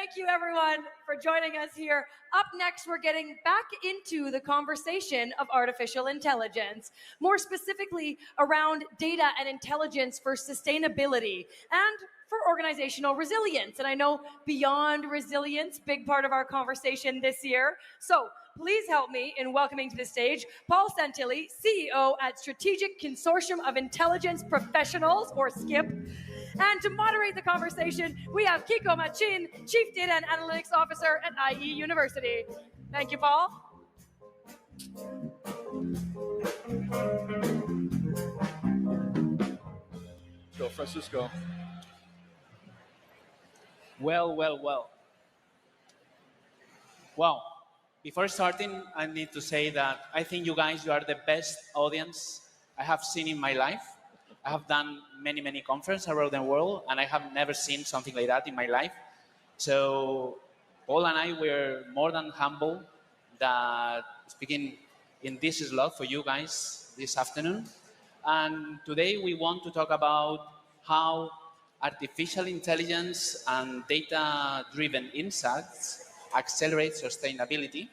Thank you, everyone, for joining us here. Up next, we're getting back into the conversation of artificial intelligence, more specifically around data and intelligence for sustainability and for organizational resilience. And I know beyond resilience, big part of our conversation this year. So please help me in welcoming to the stage Paul Santilli, CEO at Strategic Consortium of Intelligence Professionals, or SCIP. And to moderate the conversation, we have Kiko Machin, Chief Data and Analytics Officer at IE University. Thank you, Paul. Go, Francisco. Well. Before starting, I need to say that I think you guys, you are the best audience I have seen in my life. I have done many conferences around the world, and I have never seen something like that in my life. So Paul and I were more than humble that speaking in this slot for you guys this afternoon. And today we want to talk about how artificial intelligence and data-driven insights accelerate sustainability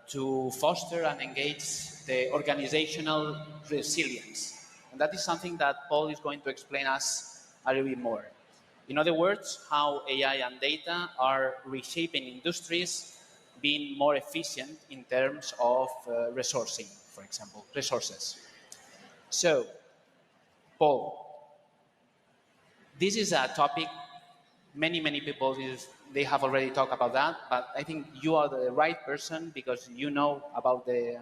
to foster and engage the organizational resilience. And that is something that Paul is going to explain us a little bit more. In other words, how AI and data are reshaping industries, being more efficient in terms of resourcing, for example, resources. So, Paul, this is a topic many people they have already talked about that, but I think you are the right person because you know about the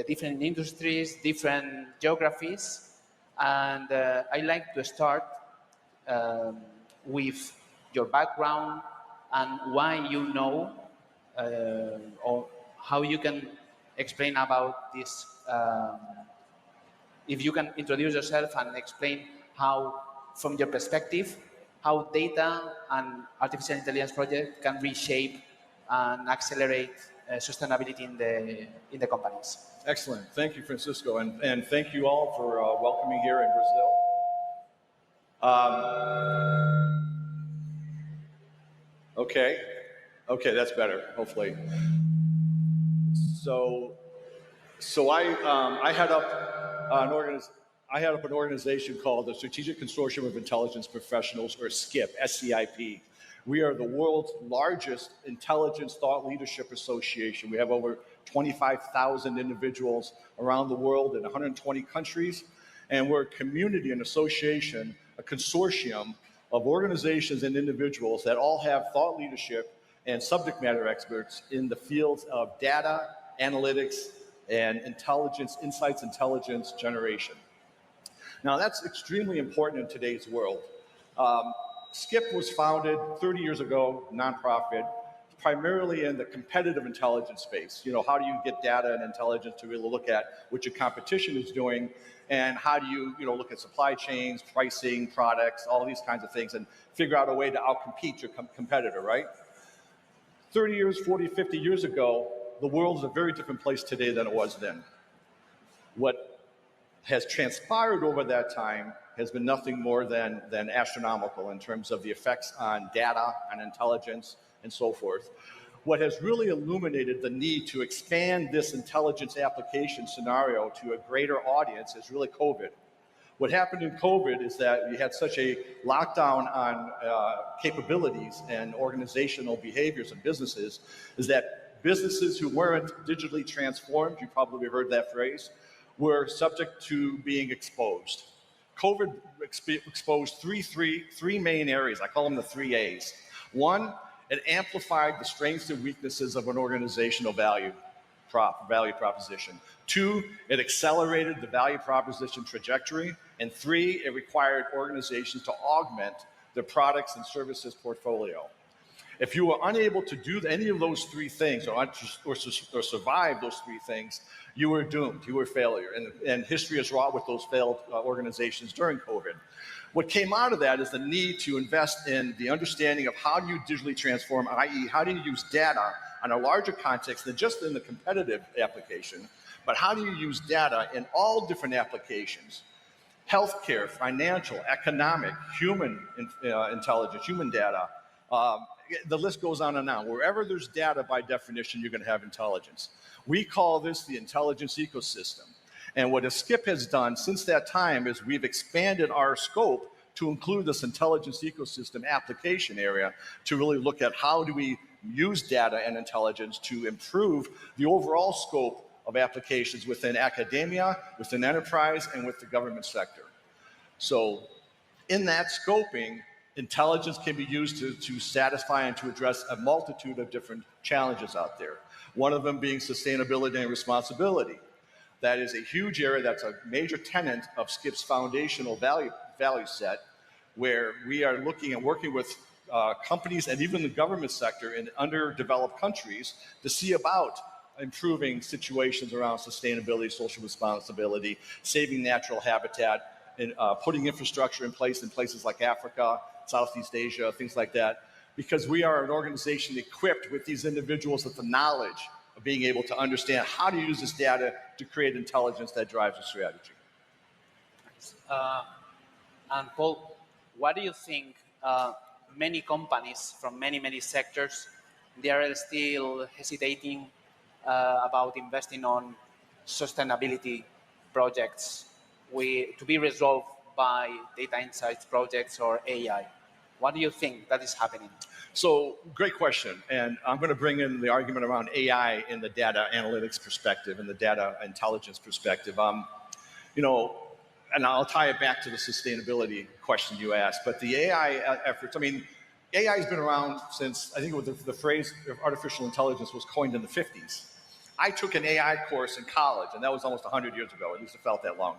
different industries, different geographies, and I like to start with your background and why you know or how you can explain about this. If you can introduce yourself and explain how, from your perspective, how data and artificial intelligence project can reshape and accelerate sustainability in the companies. Excellent. Thank you, Francisco, and thank you all for welcoming here in Brazil. Okay, that's better. Hopefully. So I head up an organization called the Strategic Consortium of Intelligence Professionals, or SCIP, SCIP. We are the world's largest intelligence thought leadership association. We have over 25,000 individuals around the world in 120 countries, and we're a community, an association, a consortium of organizations and individuals that all have thought leadership and subject matter experts in the fields of data, analytics, and insights intelligence generation. Now, that's extremely important in today's world. SCIP was founded 30 years ago, nonprofit, primarily in the competitive intelligence space. You know, how do you get data and intelligence to really look at what your competition is doing, and how do you look at supply chains, pricing, products, all these kinds of things, and figure out a way to outcompete your competitor, right? 30 years, 40, 50 years ago, the world is a very different place today than it was then. What has transpired over that time has been nothing more than astronomical in terms of the effects on data, on intelligence, and so forth. What has really illuminated the need to expand this intelligence application scenario to a greater audience is really COVID. What happened in COVID is that we had such a lockdown on capabilities and organizational behaviors of businesses, is that businesses who weren't digitally transformed, you probably heard that phrase, were subject to being exposed. COVID exposed three main areas. I call them the 3 A's. One, it amplified the strengths and weaknesses of an organizational value proposition. 2, it accelerated the value proposition trajectory. And 3, it required organizations to augment their products and services portfolio. If you were unable to do any of those 3 things or survive those 3 things, you were doomed, you were failure. And history is wrought with those failed organizations during COVID. What came out of that is the need to invest in the understanding of how do you digitally transform, i.e. how do you use data on a larger context than just in the competitive application, but how do you use data in all different applications healthcare, financial, economic, human intelligence, human data. The list goes on and on. Wherever there's data, by definition, you're going to have intelligence. We call this the intelligence ecosystem. And what a SCIP has done since that time is we've expanded our scope to include this intelligence ecosystem application area to really look at how do we use data and intelligence to improve the overall scope of applications within academia, within enterprise, and with the government sector. So in that scoping, intelligence can be used to satisfy and to address a multitude of different challenges out there. One of them being sustainability and responsibility. That is a huge area that's a major tenet of SCIP's foundational value set, where we are looking at working with companies and even the government sector in underdeveloped countries to see about improving situations around sustainability, social responsibility, saving natural habitat, and putting infrastructure in places like Africa, Southeast Asia, things like that, because we are an organization equipped with these individuals with the knowledge of being able to understand how to use this data to create intelligence that drives a strategy. And Paul, what do you think many companies from many sectors, they are still hesitating about investing on sustainability projects to be resolved by data insights projects or AI? What do you think that is happening? So, great question. And I'm going to bring in the argument around AI in the data analytics perspective and the data intelligence perspective. You know, and I'll tie it back to the sustainability question you asked. But the AI efforts, I mean, AI has been around since, I think it was the phrase of artificial intelligence was coined in the 50s. I took an AI course in college, and that was almost 100 years ago. At least it felt that long.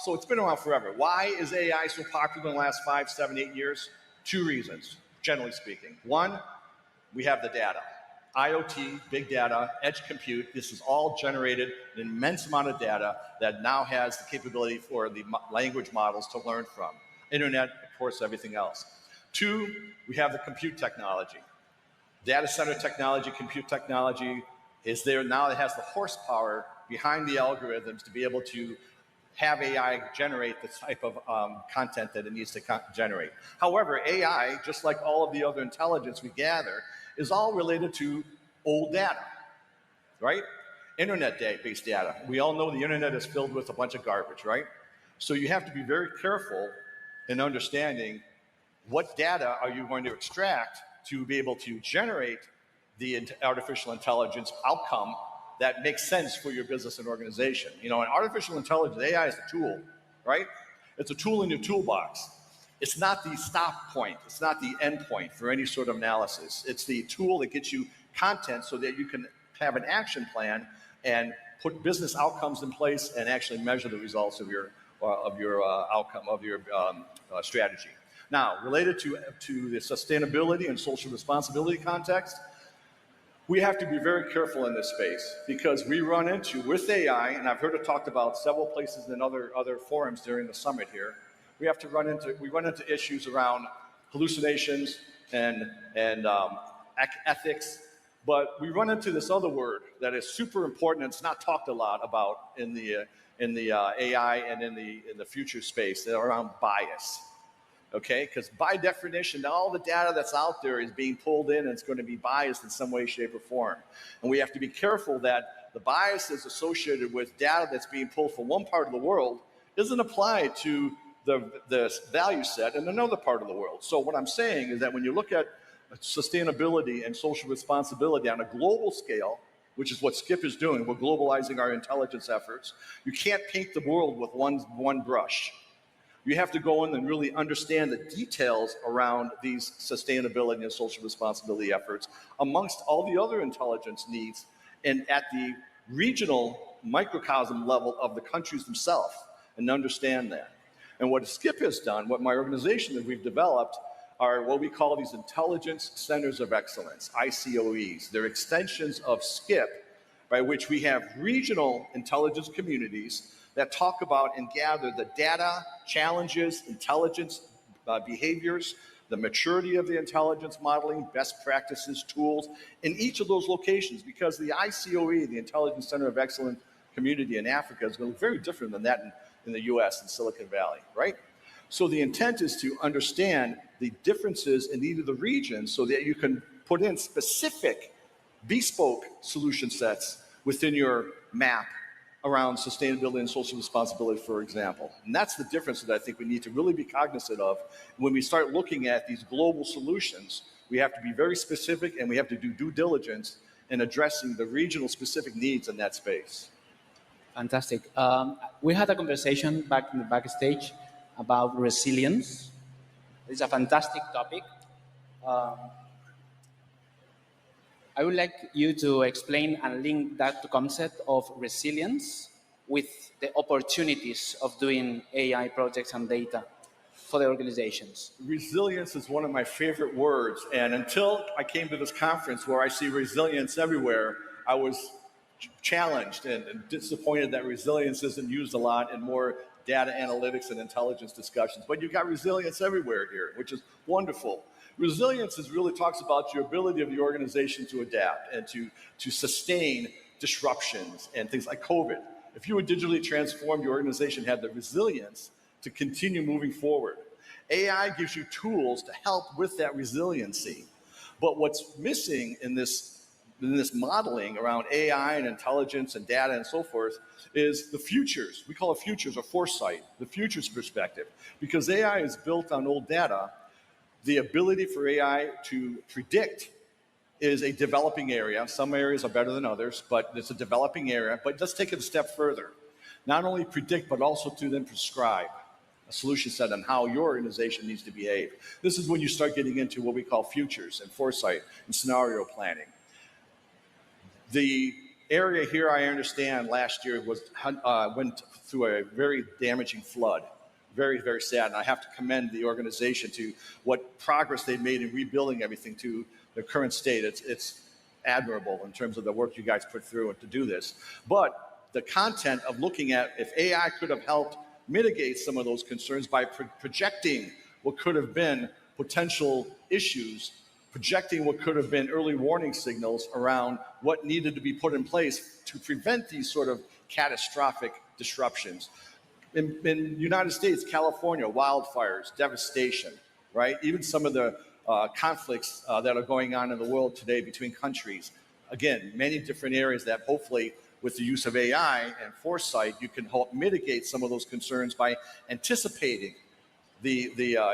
So it's been around forever. Why is AI so popular in the last 5, 7, 8 years? 2 reasons, generally speaking. One, we have the data. IoT, big data, edge compute, this is all generated an immense amount of data that now has the capability for the language models to learn from. Internet, of course, everything else. 2, we have the compute technology. Data center technology, compute technology is there now that has the horsepower behind the algorithms to be able to have AI generate the type of content that it needs to generate. However, AI, just like all of the other intelligence we gather, is all related to old data, right? Internet-based data. We all know the internet is filled with a bunch of garbage, right? So you have to be very careful in understanding what data are you going to extract to be able to generate the artificial intelligence outcome that makes sense for your business and organization. You know, in artificial intelligence, AI is a tool, right? It's a tool in your toolbox. It's not the stop point. It's not the end point for any sort of analysis. It's the tool that gets you content so that you can have an action plan and put business outcomes in place and actually measure the results of your outcome, of your strategy. Now, related to the sustainability and social responsibility context, we have to be very careful in this space because we run into, with AI, and I've heard it talked about several places in other forums during the summit here, we run into issues around hallucinations and ethics, but we run into this other word that is super important and it's not talked a lot about in the AI and in the future space around bias. Okay, because by definition, all the data that's out there is being pulled in and it's going to be biased in some way, shape, or form. And we have to be careful that the biases associated with data that's being pulled from one part of the world isn't applied to the value set in another part of the world. So what I'm saying is that when you look at sustainability and social responsibility on a global scale, which is what SCIP is doing, we're globalizing our intelligence efforts, you can't paint the world with one brush. You have to go in and really understand the details around these sustainability and social responsibility efforts amongst all the other intelligence needs and at the regional microcosm level of the countries themselves and understand that. And what SCIP has done, what my organization that we've developed, are what we call these Intelligence Centers of Excellence, ICOEs. They're extensions of SCIP by which we have regional intelligence communities that talk about and gather the data, challenges, intelligence behaviors, the maturity of the intelligence modeling, best practices, tools in each of those locations, because the ICOE, the Intelligence Center of Excellence community in Africa, is going to be very different than that in the US in Silicon Valley, right? So the intent is to understand the differences in either the regions so that you can put in specific bespoke solution sets within your map around sustainability and social responsibility, for example. And that's the difference that I think we need to really be cognizant of. When we start looking at these global solutions, we have to be very specific and we have to do due diligence in addressing the regional specific needs in that space. Fantastic. We had a conversation back in the backstage about resilience. It's a fantastic topic. I would like you to explain and link that concept of resilience with the opportunities of doing AI projects and data for the organizations. Resilience is one of my favorite words, and until I came to this conference where I see resilience everywhere, I was challenged and disappointed that resilience isn't used a lot in more data analytics and intelligence discussions. But you've got resilience everywhere here, which is wonderful. Resilience really talks about your ability of the organization to adapt and to sustain disruptions and things like COVID. If you were digitally transformed, your organization had the resilience to continue moving forward. AI gives you tools to help with that resiliency. But what's missing in this modeling around AI and intelligence and data and so forth is the futures. We call it futures or foresight, the futures perspective. Because AI is built on old data, the ability for AI to predict is a developing area. Some areas are better than others, but it's a developing area. But let's take it a step further. Not only predict, but also to then prescribe a solution set on how your organization needs to behave. This is when you start getting into what we call futures and foresight and scenario planning. The area here, I understand, last year went through a very damaging flood. Very, very sad. And I have to commend the organization to what progress they've made in rebuilding everything to the current state. It's admirable in terms of the work you guys put through to do this. But the content of looking at if AI could have helped mitigate some of those concerns by projecting what could have been potential issues, projecting what could have been early warning signals around what needed to be put in place to prevent these sort of catastrophic disruptions. In the United States, California, wildfires, devastation, right? Even some of the conflicts that are going on in the world today between countries. Again, many different areas that hopefully with the use of AI and foresight, you can help mitigate some of those concerns by anticipating the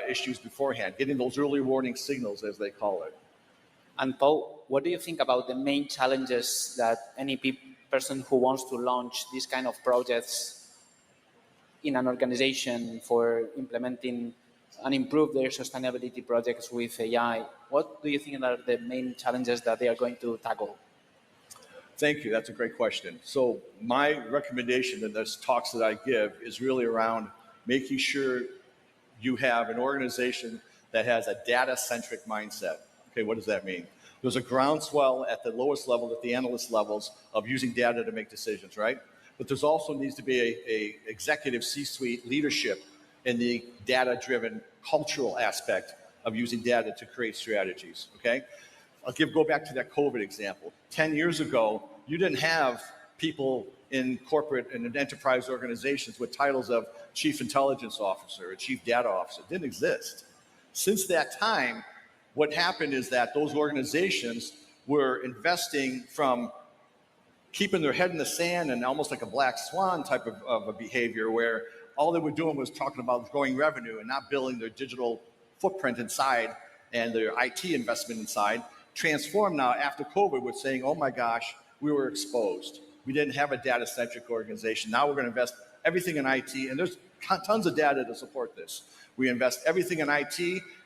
issues beforehand, getting those early warning signals, as they call it. And Paul, what do you think about the main challenges that any person who wants to launch these kind of projects in an organization for implementing and improve their sustainability projects with AI? What do you think are the main challenges that they are going to tackle? Thank you. That's a great question. So my recommendation in this talks that I give is really around making sure you have an organization that has a data-centric mindset. Okay, what does that mean? There's a groundswell at the lowest level, at the analyst levels, of using data to make decisions, right? But there's also needs to be a executive C-suite leadership in the data-driven cultural aspect of using data to create strategies, okay? Go back to that COVID example. 10 years ago, you didn't have people in corporate and in enterprise organizations with titles of chief intelligence officer or chief data officer. It didn't exist. Since that time, what happened is that those organizations were investing from keeping their head in the sand and almost like a black swan type of a behavior where all they were doing was talking about growing revenue and not building their digital footprint inside and their IT investment inside. Transformed now after COVID with saying, oh my gosh, we were exposed. We didn't have a data-centric organization. Now we're going to invest everything in IT, and there's tons of data to support this. We invest everything in IT.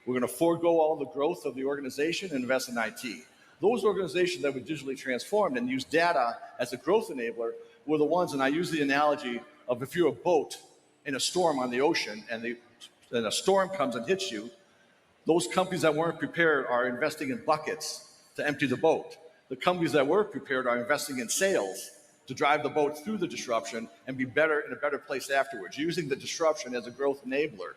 We're going to forego all the growth of the organization and invest in IT. Those organizations that were digitally transformed and used data as a growth enabler were the ones, and I use the analogy of if you're a boat in a storm on the ocean and a storm comes and hits you, those companies that weren't prepared are investing in buckets to empty the boat. The companies that were prepared are investing in sails to drive the boat through the disruption and be better in a better place afterwards, using the disruption as a growth enabler.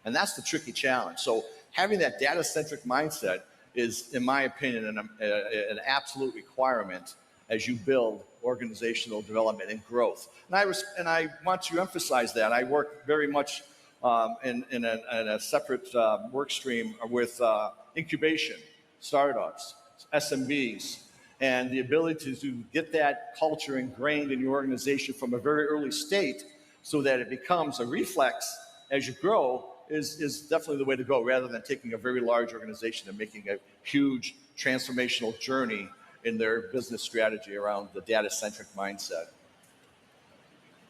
And that's the tricky challenge. So having that data-centric mindset is, in my opinion, an absolute requirement as you build organizational development and growth. And I want to emphasize that. I work very much in a separate work stream with incubation, startups, SMBs, and the ability to get that culture ingrained in your organization from a very early state so that it becomes a reflex as you grow is definitely the way to go, rather than taking a very large organization and making a huge transformational journey in their business strategy around the data-centric mindset.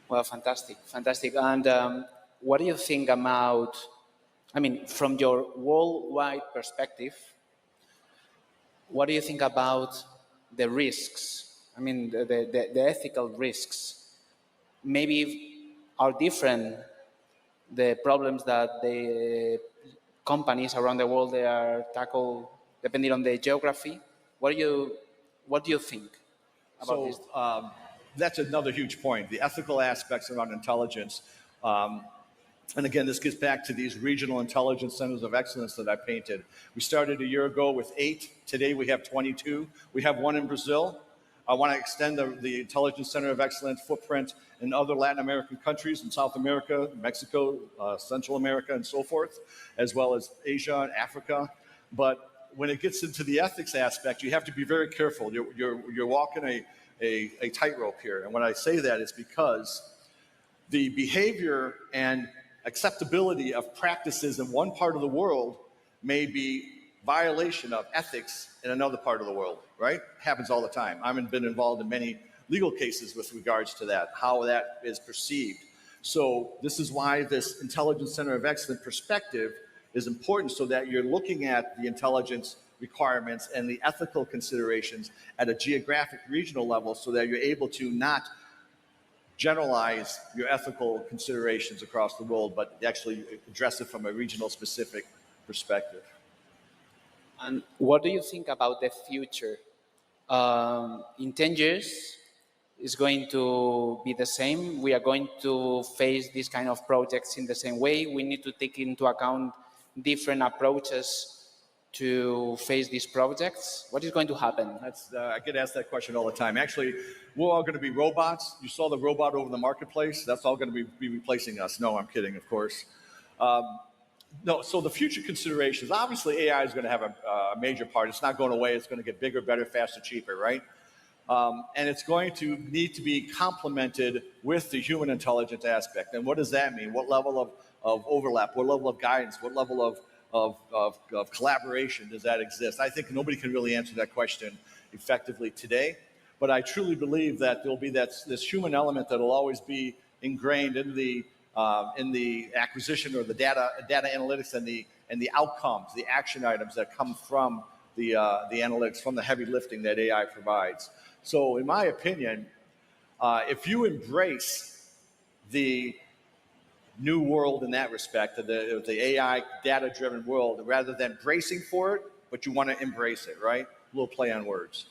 Well, fantastic, fantastic. And what do you think about, I mean, from your worldwide perspective, what do you think about the risks? I mean, the ethical risks maybe are different. The problems that the companies around the world they are tackle depending on the geography. What do you think about this? So that's another huge point. The ethical aspects around intelligence. And again, this gets back to these regional intelligence centers of excellence that I painted. We started a year ago with 8. Today we have 22. We have one in Brazil. I want to extend the Intelligence Center of Excellence footprint in other Latin American countries, in South America, Mexico, Central America, and so forth, as well as Asia and Africa. But when it gets into the ethics aspect, you have to be very careful. You're walking a tightrope here. And when I say that, it's because the behavior and acceptability of practices in one part of the world may be violation of ethics in another part of the world, right? Happens all the time. I've been involved in many legal cases with regards to that, how that is perceived. So this is why this Intelligence Center of Excellence perspective is important, so that you're looking at the intelligence requirements and the ethical considerations at a geographic regional level, so that you're able to not generalize your ethical considerations across the world, but actually address it from a regional specific perspective. And what do you think about the future? In 10 years, is going to be the same? We are going to face these kind of projects in the same way? We need to take into account different approaches to face these projects? What is going to happen? I get asked that question all the time. Actually, we're all going to be robots. You saw the robot over the marketplace. That's all going to be replacing us. No, I'm kidding, of course. No, so the future considerations, obviously AI is going to have a major part. It's not going away. It's going to get bigger, better, faster, cheaper, right? And it's going to need to be complemented with the human intelligence aspect. And what does that mean? What level of overlap? What level of guidance? What level of collaboration does that exist? I think nobody can really answer that question effectively today. But I truly believe that there'll be this human element that will always be ingrained in the acquisition or the data analytics and the outcomes, the action items that come from the analytics, from the heavy lifting that AI provides. So in my opinion, if you embrace the new world in that respect, the AI data-driven world, rather than bracing for it, but you want to embrace it, right? A little play on words.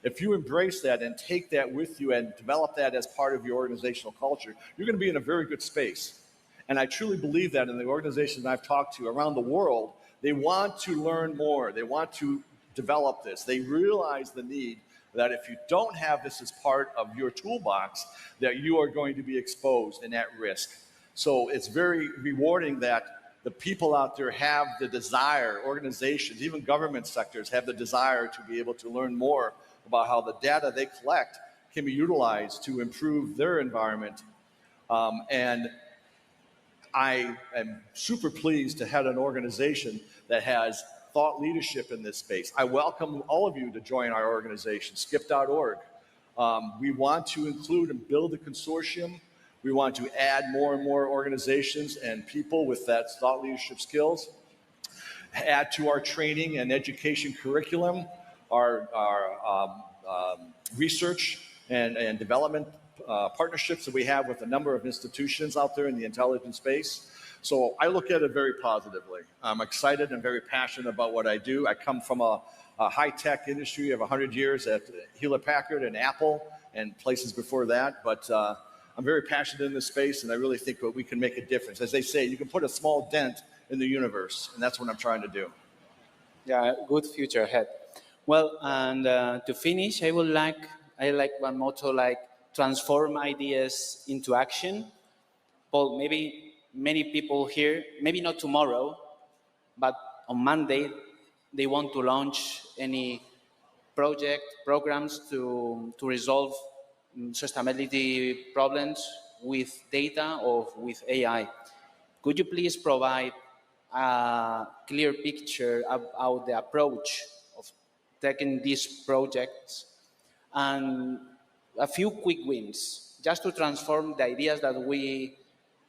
If you embrace that and take that with you and develop that as part of your organizational culture, you're going to be in a very good space. And I truly believe that in the organizations I've talked to around the world, they want to learn more. They want to develop this. They realize the need that if you don't have this as part of your toolbox, that you are going to be exposed and at risk. So it's very rewarding that the people out there have the desire, organizations, even government sectors have the desire to be able to learn more about how the data they collect can be utilized to improve their environment. And I am super pleased to head an organization that has thought leadership in this space. I welcome all of you to join our organization, SCIP.org. We want to include and build a consortium. We want to add more and more organizations and people with that thought leadership skills, add to our training and education curriculum, our research and development partnerships that we have with a number of institutions out there in the intelligence space. So I look at it very positively. I'm excited and very passionate about what I do. I come from a high-tech industry of 100 years at Hewlett-Packard and Apple and places before that, but I'm very passionate in this space, and I really think that we can make a difference. As they say, you can put a small dent in the universe, and that's what I'm trying to do. Yeah, good future ahead. Well, and to finish, I would like I like one motto like transform ideas into action. Paul, maybe many people here, maybe not tomorrow, but on Monday, they want to launch any programs to resolve sustainability problems with data or with AI. Could you please provide a clear picture about the approach of taking these projects and a few quick wins just to transform the ideas that we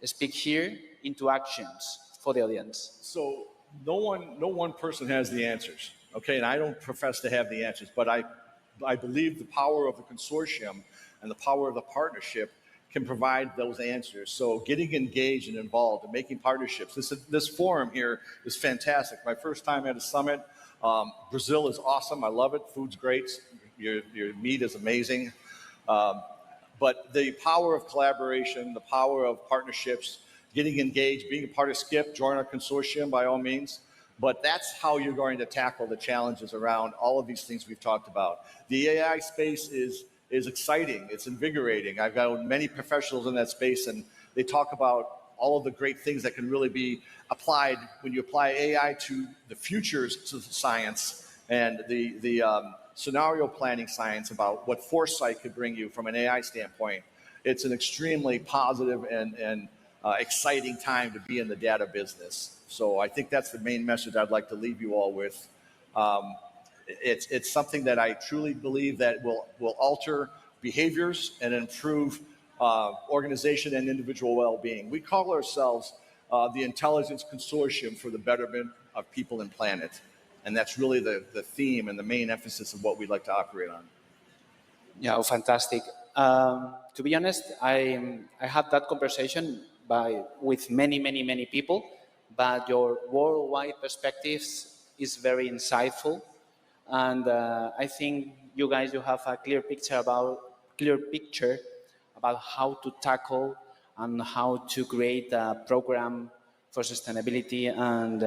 speak here into actions for the audience? So no one person has the answers, okay? And I don't profess to have the answers, but I believe the power of the consortium and the power of the partnership can provide those answers. So getting engaged and involved and making partnerships. This forum here is fantastic. My first time at a summit. Brazil is awesome. I love it. Food's great. Your meat is amazing. But the power of collaboration, the power of partnerships, getting engaged, being a part of SCIP, join our consortium by all means. But that's how you're going to tackle the challenges around all of these things we've talked about. The AI space is exciting. It's invigorating. I've got many professionals in that space, and they talk about all of the great things that can really be applied when you apply AI to the futures to science and the scenario planning science about what foresight could bring you from an AI standpoint. It's an extremely positive and exciting time to be in the data business. So I think that's the main message I'd like to leave you all with. It's something that I truly believe that will alter behaviors and improve organization and individual well-being. We call ourselves the Intelligence Consortium for the Betterment of People and Planet. And that's really the theme and the main emphasis of what we'd like to operate on. Yeah, fantastic. To be honest, I had that conversation with many people, but your worldwide perspectives is very insightful, and I think you guys you have a clear picture about how to tackle and how to create a program for sustainability and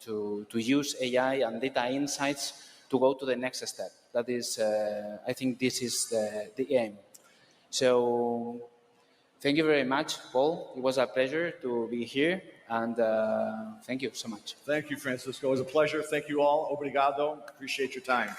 to use AI and data insights to go to the next step. That is, I think this is the aim. So thank you very much, Paul. It was a pleasure to be here, and thank you so much. Thank you, Francisco. It was a pleasure. Thank you all. Obrigado. Appreciate your time.